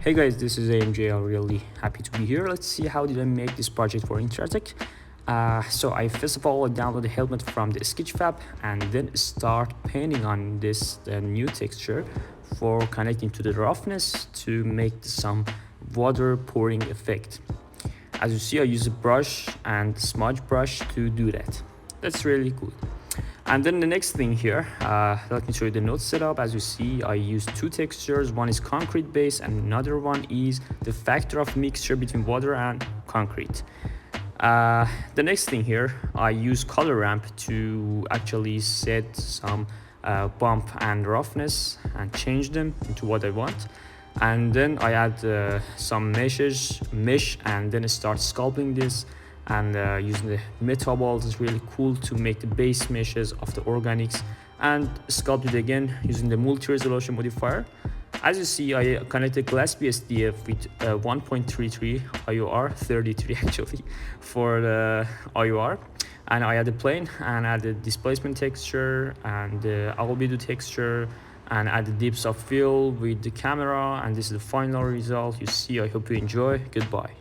Hey guys, this is AMJ. I'm really happy to be here. Let's see how did I make this project for Intratec. So I first of all download the helmet from the Sketchfab and then start painting on this new texture for connecting to the roughness to make some water pouring effect. As you see, I use a brush and smudge brush to do that. That's really good. And then the next thing here, let me show you the node setup. As you see, I use two textures. One is concrete base and another one is the factor of mixture between water and concrete. The next thing here, I use color ramp to actually set some bump and roughness and change them into what I want. And then I add some mesh and then start sculpting this. And using the metal balls is really cool to make the base meshes of the organics and sculpt it again using the multi-resolution modifier. As you see, I connected glass BSDF with 1.33 IOR, 33 actually, for the IOR. And I added plane and added displacement texture and the albedo texture and add the depths of field with the camera, and this is the final result you see. I hope you enjoy. Goodbye.